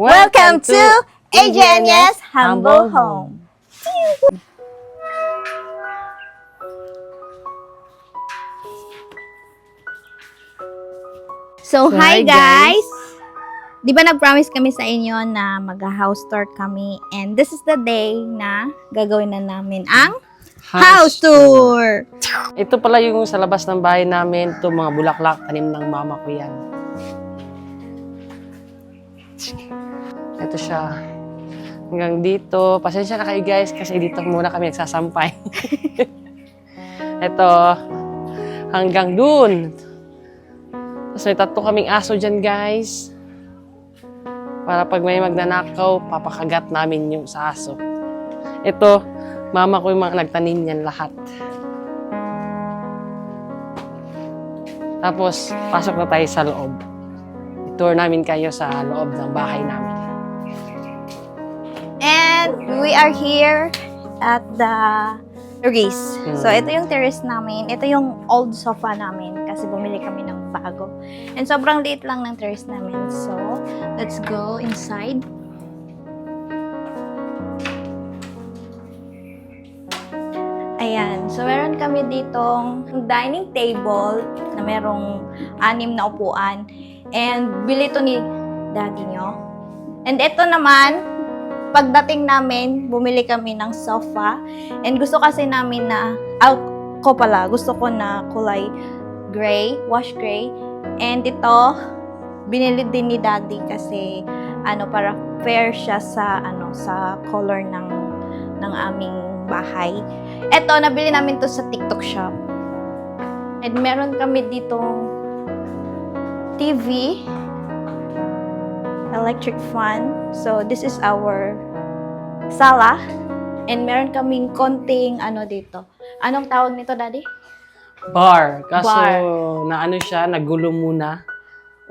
Welcome to AJNS Humble Home. So, hi guys! Di ba nag-promise kami sa inyo na mag-house tour kami, and this is the day na gagawin na namin ang house tour! Ito pala yung sa labas ng bahay namin. Ito mga bulaklak, tanim ng mama ko yan. Ito siya. Hanggang dito. Pasensya na kayo guys kasi dito muna kami nagsasampay. Ito. Hanggang dun. Tapos may tatlo kaming aso dyan guys. Para pag may magnanakaw, papakagat namin yung sa aso. Ito. Mama ko yung mga nagtanim yan lahat. Tapos, pasok na tayo sa loob. I-tour namin kayo sa loob ng bahay namin. And we are here at the terrace. So, ito yung terrace namin. Ito yung old sofa namin kasi bumili kami ng bago. And sobrang liit lang ng terrace namin. So, let's go inside. Ayan. So, meron kami ditong dining table na merong 6 na upuan. And bili to ni daddy nyo. And ito naman, pagdating namin, bumili kami ng sofa. And gusto kasi namin na, gusto ko na kulay gray, wash gray. And ito, binili din ni daddy kasi, para fair siya sa, sa color ng aming bahay. Ito, nabili namin to sa TikTok shop. And meron kami ditong TV, electric fan. So, this is our sala. And meron kaming konting dito. Anong tawag nito, Daddy? Bar. Kaso, Bar. siya, nagulo muna.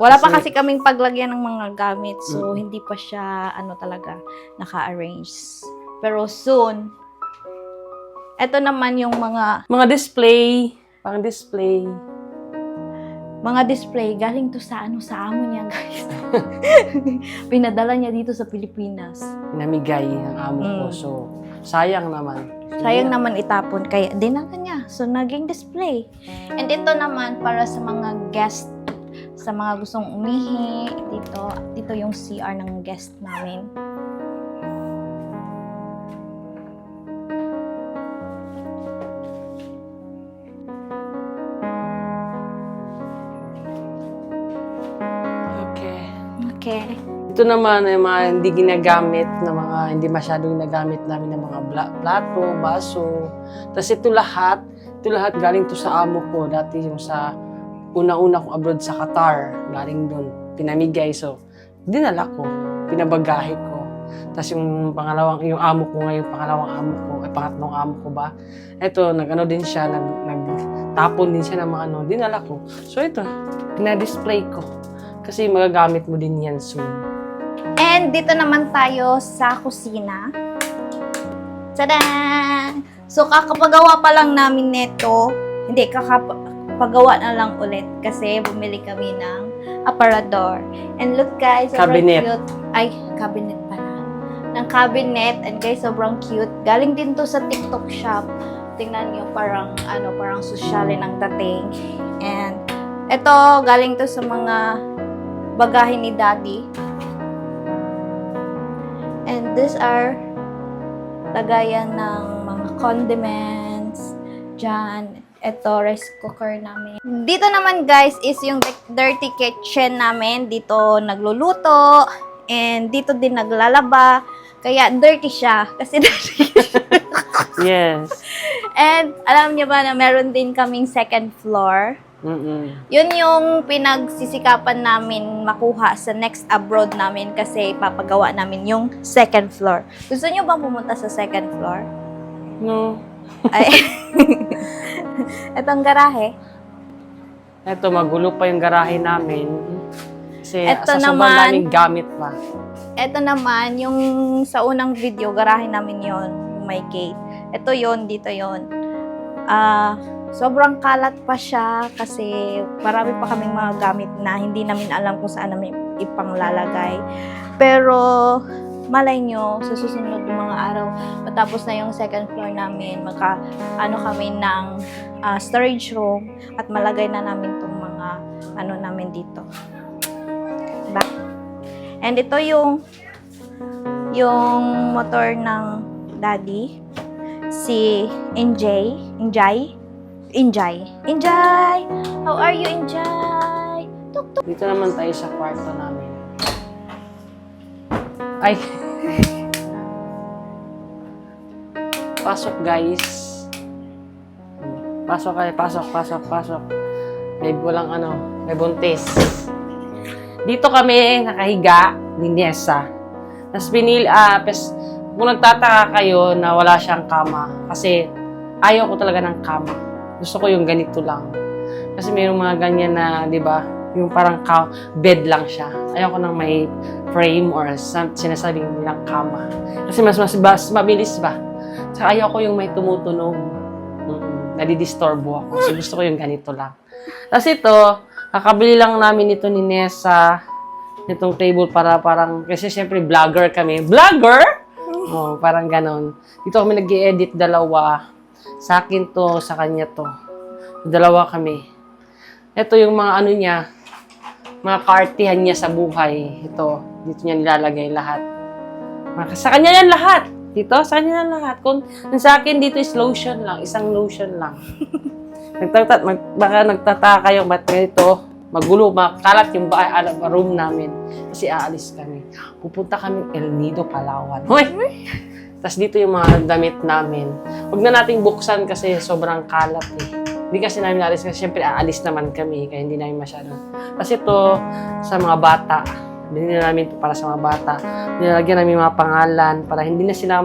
Wala pa kasi kaming paglagyan ng mga gamit. So, hindi pa siya, talaga, naka-arrange. Pero soon, ito naman yung Mga display. Pang display. mga display. Galing to sa sa amo niya, guys. Pinadala niya dito sa Pilipinas. Namigay ng amo ko. So, sayang naman. Sayang naman itapon, kaya dinala niya. So, naging display. And ito naman, para sa mga guest, sa mga gustong umihi, dito yung CR ng guest namin. Okay. Ito naman ay mga hindi ginagamit na mga hindi masyadong ginagamit namin ng mga plato, baso. Tapos ito lahat galing to sa amo ko. Dati yung sa una-una kong abroad sa Qatar, galing doon. Pinamigay. So, dinala ko. Pinabagahe ko. Tapos yung amo ko ngayon, pangatlong amo ko ba? Ito, din siya, nagtapon din siya ng mga dinala ko. So ito, pina-display ko. Kasi magagamit mo din yan soon. And dito naman tayo sa kusina. Tada! So, kakapagawa pa lang namin neto. Hindi, kakapagawa na lang ulit. Kasi bumili kami ng aparador. And look guys, sobrang Cabinet. cute. Ay, cabinet pala. Ng cabinet. And guys, sobrang cute. Galing din to sa TikTok shop. Tingnan nyo, parang sosyalin ang dating. And ito, galing to sa mga bagahe ni Daddy. And these are lagayan ng mga condiments. Diyan. Ito, rice cooker namin. Dito naman guys is yung dirty kitchen namin. Dito nagluluto. And dito din naglalaba. Kaya dirty siya. Kasi dirty siya. Yes. And alam niyo ba na meron din kaming second floor. Yun yung pinagsisikapan namin makuha sa next abroad namin kasi papagawa namin yung second floor. Gusto niyo bang pumunta sa second floor? No. Ay. Itong garahe. Ito, magulo pa yung garahe namin. Kasi Ito sa sobrang naman, daming gamit pa. Ito naman, yung sa unang video, garahe namin yon, may gate. Ito yon, dito yon. sobrang kalat pa siya kasi marami pa kaming mga gamit na hindi namin alam kung saan namin ipanglalagay. Pero malay nyo, sa susunod ng mga araw, matapos na yung second floor namin, kami ng storage room at malagay na namin itong mga namin dito. Diba? And ito yung motor ng daddy, si Injay. How are you, Injay? Tuk-tuk. Dito naman tayo sa kwarto namin. Ay! Pasok, guys. Pasok kayo, pasok. May buntis. Dito kami nakahiga ni Nessa. Tapos kung nagtataka kayo na wala siyang kama, kasi ayaw ko talaga ng kama. Gusto ko yung ganito lang. Kasi mayroong mga ganyan na, di ba, yung parang bed lang siya. Ayaw ko nang may frame or sinasabing nilang kama. Kasi mas mabilis ba? Saka ayaw ko yung may tumutunog. Nadidisturbo ako. So gusto ko yung ganito lang. Tapos ito, kakabili lang namin ito ni Nessa. Itong table para kasi syempre vlogger kami. Vlogger? Oh, parang ganon. Dito kami nag-i-edit dalawa. Sa akin to, sa kanya to. Dalawa kami. Ito yung mga mga kaartihan niya sa buhay. Ito, dito niya nilalagay lahat. Sa kanya yan lahat. Dito, sa kanya yan lahat. Kung sa akin dito is lotion lang. Isang lotion lang. Baka nagtataka kayo ba't ganito, magulo, makalat yung room namin. Kasi aalis kami. Pupunta kami El Nido, Palawan. Hoy! Tapos dito yung mga damit namin. Huwag na nating buksan kasi sobrang kalat eh. Hindi kasi namin aalis kasi syempre aalis naman kami kaya hindi namin masyado. Kasi ito sa mga bata. Binili namin ito para sa mga bata. Nilagyan namin mga pangalan para hindi na sila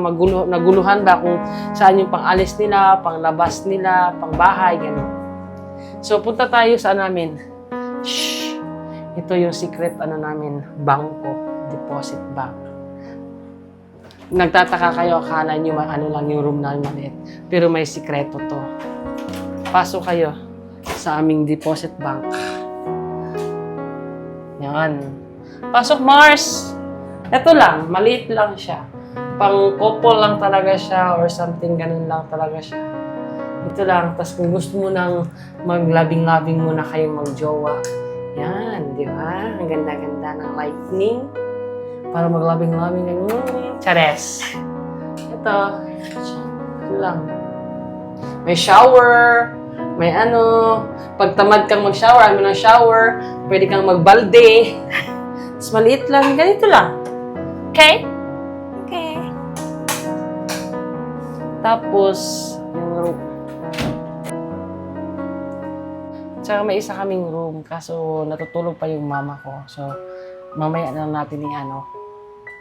naguluhan ba kung saan yung pang-alis nila, pang-labas nila, pang-bahay, gano'n. So punta tayo sa namin. Shhh! Ito yung secret namin, bangko, deposit bank. Nagtataka kayo, akala nyo lang yung room namin maliit. Pero may sikreto to. Pasok kayo sa aming deposit bank. Yan. Pasok, Mars! Ito lang, maliit lang siya. Pang couple lang talaga siya or something, ganun lang talaga siya. Ito lang. Tapos kung gusto mo nang maglabing-labing muna kayong magjowa, yan, di ba? Ang ganda-ganda ng lightning. Para maglabing-labing ng chares. Ito lang. May shower, may pag tamad kang mag-shower, ng shower, pwede kang magbalde. Tapos maliit lang, ganito lang. Okay? Okay. Tapos, tsaka may isa kaming room, kaso natutulog pa yung mama ko. So, mamaya na natin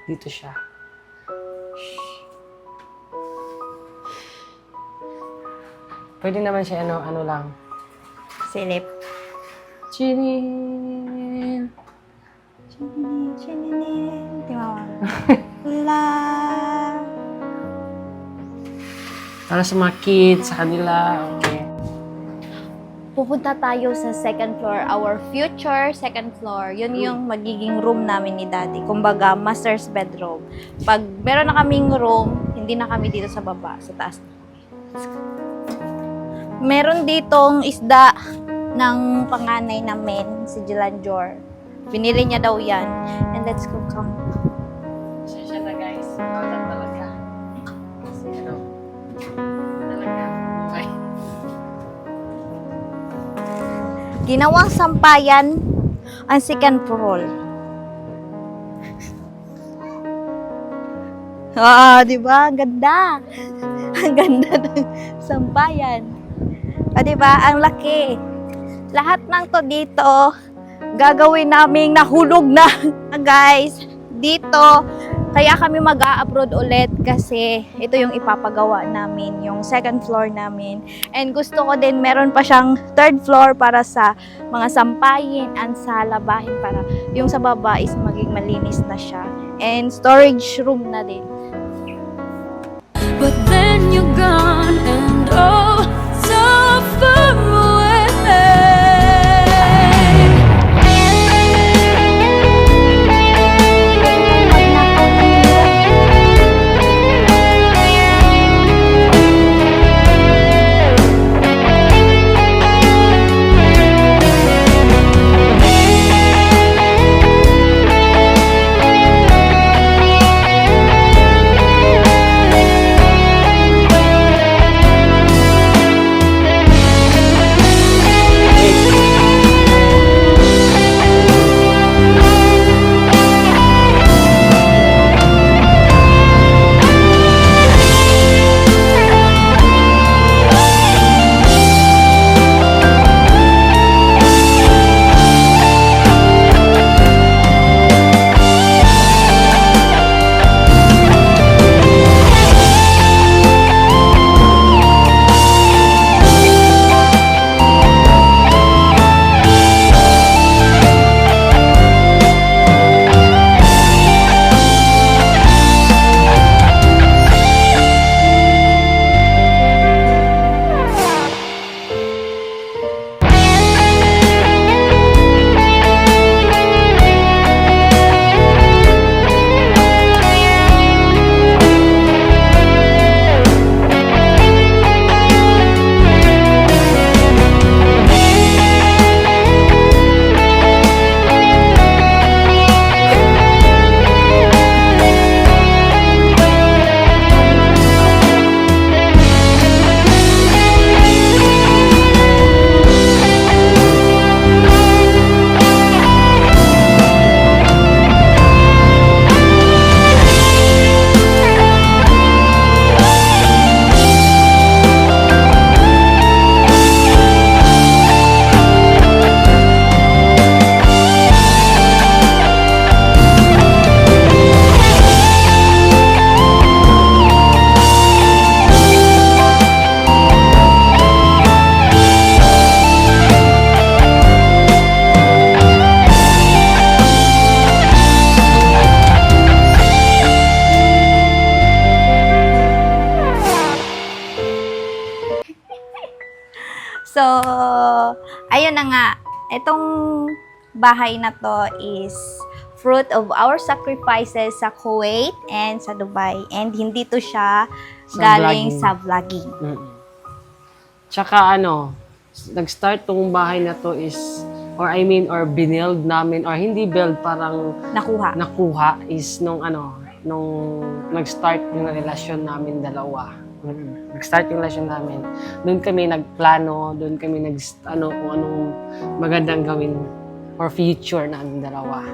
dito siya. Pwede naman siya lang. Silip. Chinin. Timawa. La. Para sa mga kids, sa kanila, okay. Pupunta tayo sa second floor, our future second floor. Yun yung magiging room namin ni Daddy. Kumbaga, master's bedroom. Pag meron na kaming room, hindi na kami dito sa baba, sa taas na kami. Meron ditong isda ng panganay namin, si Jelanjor. Binili niya daw yan. And let's go come. Pasensya na guys, malat talaga. Kasi talaga. Okay. Ginawang sampayan ang second floor. Di ba? Ang ganda. Ang ganda ng sampayan. Di ba? Ang laki. Lahat ng to dito, gagawin naming nahulog na, guys. Dito, kaya kami mag-a-abroad ulit kasi ito yung ipapagawa namin, yung second floor namin. And gusto ko din, meron pa siyang third floor para sa mga sampayin and sa labahin para yung sa baba is maging malinis na siya. And storage room na din. But then you're gone and oh, so far. So, ayun na nga. Itong bahay na to is fruit of our sacrifices sa Kuwait and sa Dubai. And hindi to siya Sa galing vlogging. sa vlogging. Tsaka nag-start tong bahay na to is, or binild namin, or hindi build, parang nakuha is nung nag-start yung relasyon namin dalawa. Nag-start yung relasyon namin. Doon kami nagplano, doon kami kung anong magandang gawin for future namin dalawa.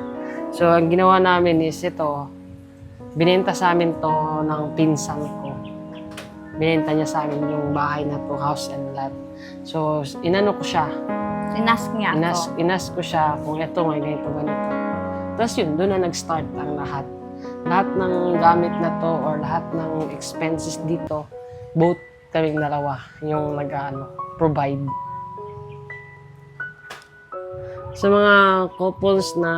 So, ang ginawa namin is ito, binenta sa amin to ng pinsan ko. Binenta niya sa amin yung bahay na to, house and lot. So, inano ko siya. Inask niya ako. Inas ko siya kung ito nga, ganito. Tapos yun, doon na nag-start ang lahat. Lahat ng gamit na to or lahat ng expenses dito, both kaming dalawa yung provide. Sa mga couples na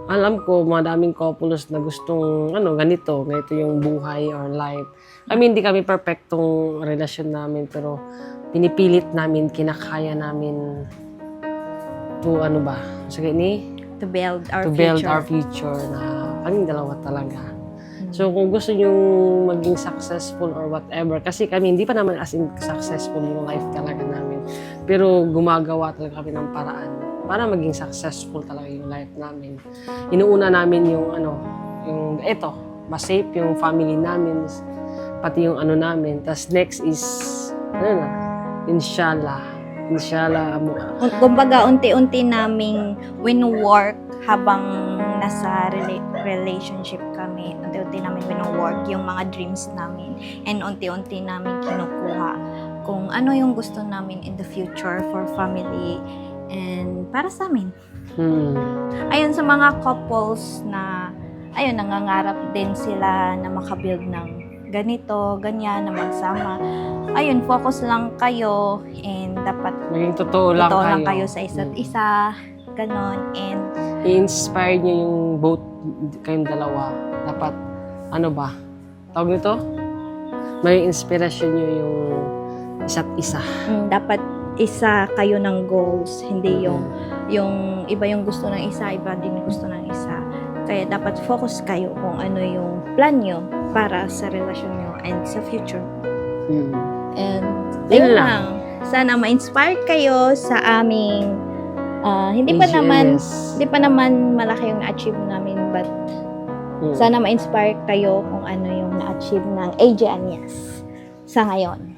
alam ko, madaming couples na gustong ganito yung buhay or life. Hindi kami perfectong relasyon namin, pero pinipilit namin, kinakaya namin to To build our to future. build our future na kaming dalawa talaga. So kung gusto nyo maging successful or whatever, kasi kami hindi pa naman as in successful yung life talaga namin, pero gumagawa talaga kami ng paraan para maging successful talaga yung life namin. Inuuna namin yung mas safe yung family namin, pati yung namin. Tas next is, inshallah, Kumbaga, unti-unti naming wino-work habang nasa relationship kami. Unti-unti namin wino-work yung mga dreams namin. And unti-unti namin kinukuha kung ano yung gusto namin in the future for family and para sa amin. Ayun, sa mga couples na, nangangarap din sila na makabuild ng ganito, ganyan, na magsama. Ayun, focus lang kayo and dapat maging totoo lang kayo sa isa't isa, ganon. And i-inspire nyo yung both kayong dalawa. Dapat, tawag nito? May inspirasyon nyo yung isa't isa. Dapat isa kayo ng goals, hindi yung iba yung gusto ng isa, iba din yung gusto ng isa. Kaya dapat focus kayo kung ano yung plan nyo para sa relasyon nyo and sa future. And ayun lang. Sana ma-inspire kayo sa aming hindi pa naman malaki yung na-achieve namin, but sana ma-inspire kayo kung ano yung na-achieve ng AJ Anyas sa ngayon.